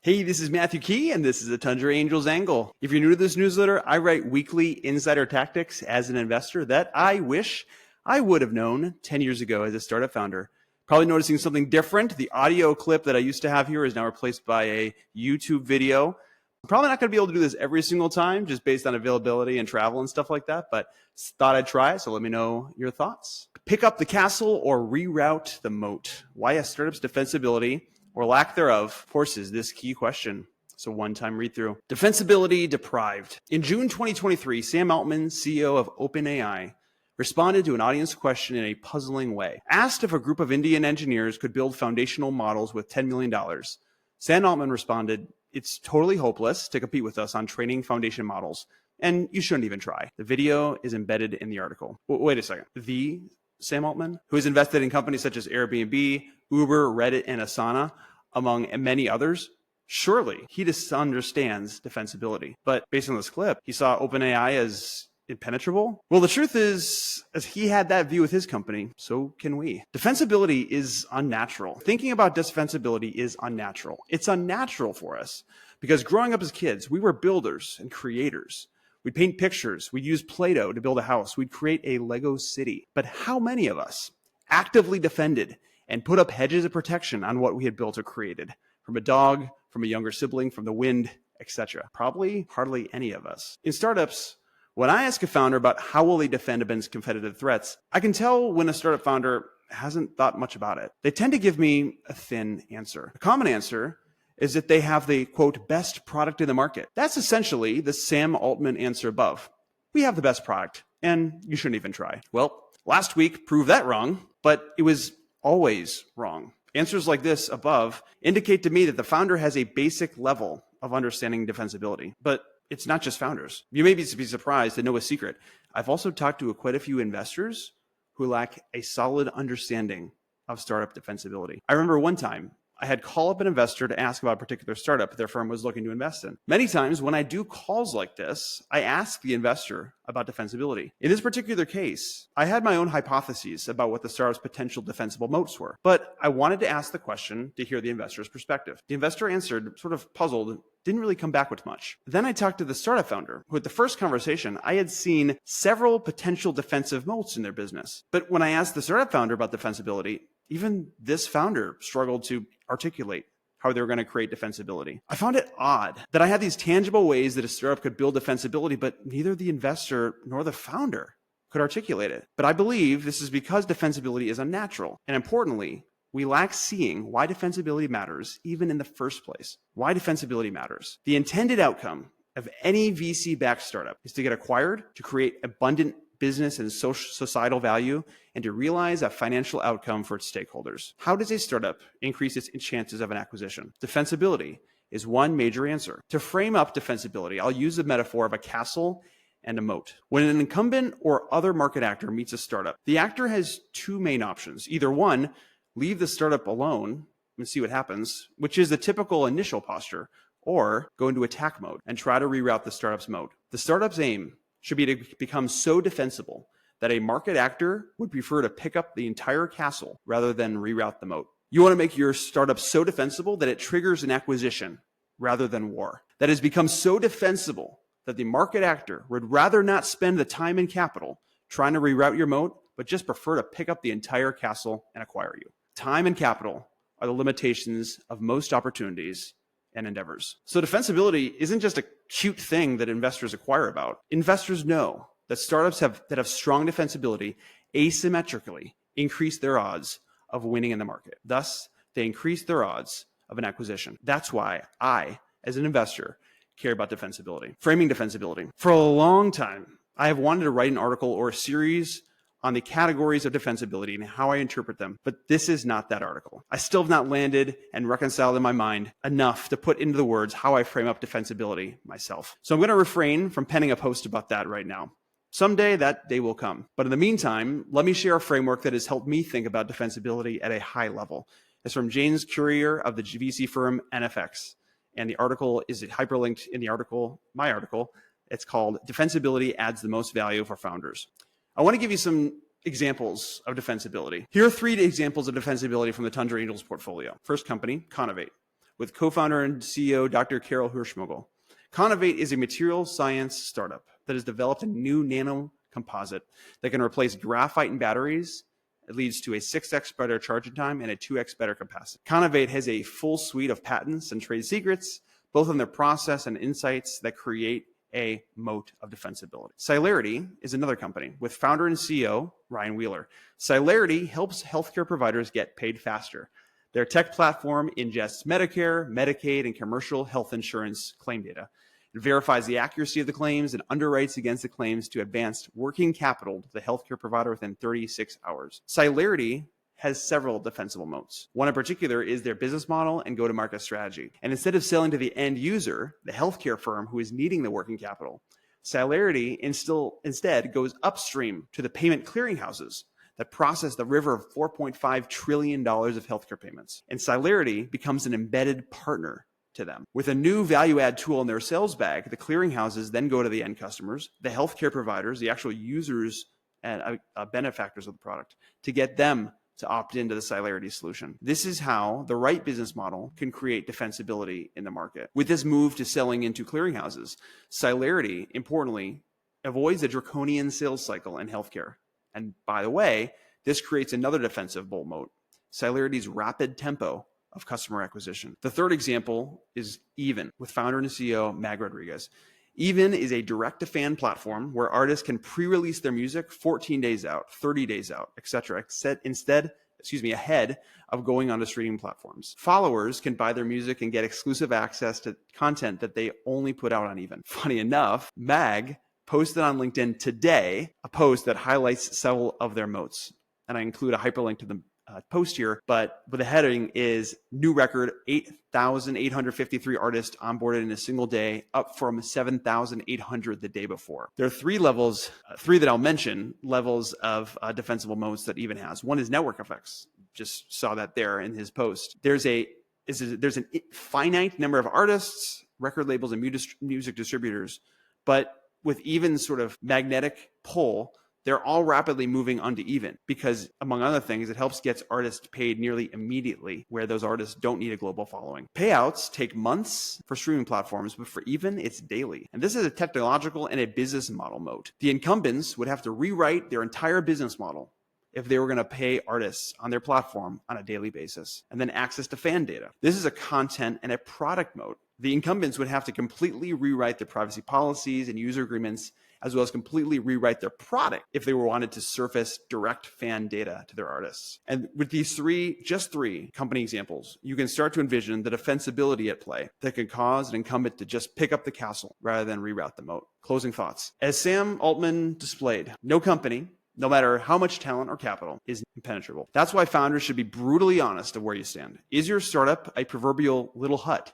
Hey, this is Matthew Key, and this is the Tundra Angels Angle. If you're new to this newsletter, I write weekly insider tactics as an investor that I wish I would have known 10 years ago as a startup founder. Probably noticing something different. The audio clip that I used to have here is now replaced by a YouTube video. I'm probably not going to be able to do this every single time just based on availability and travel and stuff like that, but thought I'd try, so let me know your thoughts. Pick up the castle or reroute the moat. Why a startup's defensibility or lack thereof forces this key question. So one-time read through. Defensibility deprived. In June 2023, Sam Altman, CEO of OpenAI, responded to an audience question in a puzzling way. Asked if a group of Indian engineers could build foundational models with $10 million, Sam Altman responded, "It's totally hopeless to compete with us on training foundation models, and you shouldn't even try." The video is embedded in the article. Wait a second. The Sam Altman, who has invested in companies such as Airbnb, Uber, Reddit, and Asana, among many others, surely he just understands defensibility. But based on this clip, he saw OpenAI as impenetrable? Well, the truth is, as he had that view with his company, so can we. Defensibility is unnatural. Thinking about defensibility is unnatural. It's unnatural for us because growing up as kids, we were builders and creators. We'd paint pictures. We'd use Play-Doh to build a house. We'd create a Lego city. But how many of us actively defended and put up hedges of protection on what we had built or created? From a dog, from a younger sibling, from the wind, etc. Probably hardly any of us. In startups, when I ask a founder about how will they defend against competitive threats, I can tell when a startup founder hasn't thought much about it. They tend to give me a thin answer. A common answer is that they have the, quote, best product in the market. That's essentially the Sam Altman answer above. We have the best product, and you shouldn't even try. Well, last week proved that wrong, but it was always wrong. Answers like this above indicate to me that the founder has a basic level of understanding defensibility. But it's not just founders. You may be surprised to know a secret. I've also talked to quite a few investors who lack a solid understanding of startup defensibility. I remember one time I had call up an investor to ask about a particular startup their firm was looking to invest in. Many times when I do calls like this, I ask the investor about defensibility. In this particular case, I had my own hypotheses about what the startup's potential defensible moats were, but I wanted to ask the question to hear the investor's perspective. The investor answered, sort of puzzled, didn't really come back with much. Then I talked to the startup founder, who at the first conversation, I had seen several potential defensive moats in their business. But when I asked the startup founder about defensibility, even this founder struggled to articulate how they were going to create defensibility. I found it odd that I had these tangible ways that a startup could build defensibility, but neither the investor nor the founder could articulate it. But I believe this is because defensibility is unnatural. And importantly, we lack seeing why defensibility matters even in the first place. Why defensibility matters. The intended outcome of any VC-backed startup is to get acquired, to create abundant business and societal value, and to realize a financial outcome for its stakeholders. How does a startup increase its chances of an acquisition? Defensibility is one major answer. To frame up defensibility, I'll use the metaphor of a castle and a moat. When an incumbent or other market actor meets a startup, the actor has two main options. Either one, leave the startup alone and see what happens, which is the typical initial posture, or go into attack mode and try to reroute the startup's moat. The startup's aim should be to become so defensible that a market actor would prefer to pick up the entire castle rather than reroute the moat. You want to make your startup so defensible that it triggers an acquisition rather than war. That has become so defensible that the market actor would rather not spend the time and capital trying to reroute your moat, but just prefer to pick up the entire castle and acquire you. Time and capital are the limitations of most opportunities and endeavors. So defensibility isn't just a cute thing that investors acquire about. Investors know that startups that have strong defensibility asymmetrically increase their odds of winning in the market. Thus, they increase their odds of an acquisition. That's why I, as an investor, care about defensibility. Framing defensibility. For a long time, I have wanted to write an article or a series on the categories of defensibility and how I interpret them. But this is not that article. I still have not landed and reconciled in my mind enough to put into the words how I frame up defensibility myself. So I'm going to refrain from penning a post about that right now. Someday that day will come. But in the meantime, let me share a framework that has helped me think about defensibility at a high level. It's from James Currier of the VC firm NFX. And the article is hyperlinked in the article, my article. It's called Defensibility Adds the Most Value for Founders. I want to give you some examples of defensibility. Here are 3 examples of defensibility from the Tundra Angels portfolio. First company, Conovate. with co-founder and CEO Dr. Carol Hirschmogel. Conovate is a material science startup that has developed a new nano composite that can replace graphite in batteries. It leads to a 6x better charging time and a 2x better capacity. Conovate has a full suite of patents and trade secrets, both in their process and insights that create a moat of defensibility. Cylarity is another company with founder and CEO Ryan Wheeler. Cylarity helps healthcare providers get paid faster. Their tech platform ingests Medicare, Medicaid, and commercial health insurance claim data. It verifies the accuracy of the claims and underwrites against the claims to advance working capital to the healthcare provider within 36 hours. Cylarity has several defensible moats. One in particular is their business model and go-to-market strategy. And instead of selling to the end user, the healthcare firm who is needing the working capital, Cylarity instead goes upstream to the payment clearinghouses that process the river of $4.5 trillion of healthcare payments. And Cylarity becomes an embedded partner to them. With a new value-add tool in their sales bag, the clearinghouses then go to the end customers, the healthcare providers, the actual users and benefactors of the product, to get them to opt into the Cylarity solution. This is how the right business model can create defensibility in the market. With this move to selling into clearinghouses, Cylarity, importantly, avoids a draconian sales cycle in healthcare. And by the way, this creates another defensive bull moat, Cylarity's rapid tempo of customer acquisition. The third example is Even, with founder and CEO Mag Rodriguez. Even is a direct-to-fan platform where artists can pre-release their music 14 days out, 30 days out, etc. Ahead of going onto streaming platforms. Followers can buy their music and get exclusive access to content that they only put out on Even. Funny enough, Mag posted on LinkedIn today a post that highlights several of their moats. And I include a hyperlink to the post here, but the heading is new record, 8,853 artists onboarded in a single day, up from 7,800 the day before. There are three that I'll mention, levels of defensible moats that Even has. One is network effects. Just saw that there in his post. There's an finite number of artists, record labels, and music distributors, but with Even's sort of magnetic pull, they're all rapidly moving onto Even because, among other things, it helps get artists paid nearly immediately where those artists don't need a global following. Payouts take months for streaming platforms, but for Even, it's daily. And this is a technological and a business model moat. The incumbents would have to rewrite their entire business model if they were going to pay artists on their platform on a daily basis, and then access to fan data. This is a content and a product moat. The incumbents would have to completely rewrite their privacy policies and user agreements, as well as completely rewrite their product if they wanted to surface direct fan data to their artists. And with these just three company examples, you can start to envision the defensibility at play that can cause an incumbent to just pick up the castle rather than reroute the moat. Closing thoughts. As Sam Altman displayed, no company, no matter how much talent or capital, is impenetrable. That's why founders should be brutally honest of where you stand. Is your startup a proverbial little hut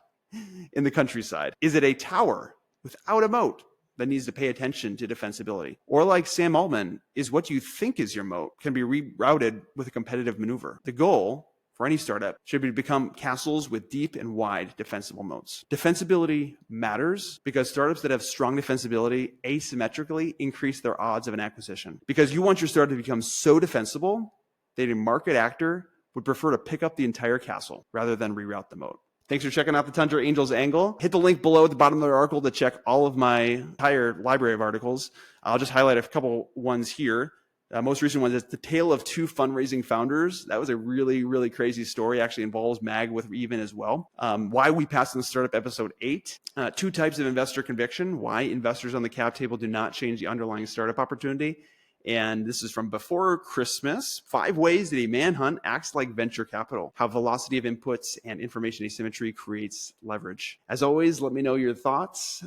in the countryside? Is it a tower without a moat that needs to pay attention to defensibility? Or like Sam Altman, is what you think is your moat can be rerouted with a competitive maneuver? The goal for any startup should be to become castles with deep and wide defensible moats. Defensibility matters because startups that have strong defensibility asymmetrically increase their odds of an acquisition. Because you want your startup to become so defensible that a market actor would prefer to pick up the entire castle rather than reroute the moat. Thanks for checking out the Tundra Angels angle. Hit the link below at the bottom of the article to check all of my entire library of articles. I'll just highlight a couple ones here. Most recent one is The Tale of Two Fundraising Founders. That was a really, really crazy story. Actually involves Mag with Even as well. Why We Passed in the Startup, episode 8. Two types of investor conviction. Why investors on the cap table do not change the underlying startup opportunity. And this is from Before Christmas. 5 ways that a manhunt acts like venture capital. How velocity of inputs and information asymmetry creates leverage. As always, let me know your thoughts,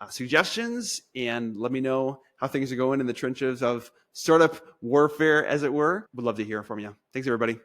suggestions, and let me know how things are going in the trenches of startup warfare, as it were. Would love to hear from you. Thanks, everybody.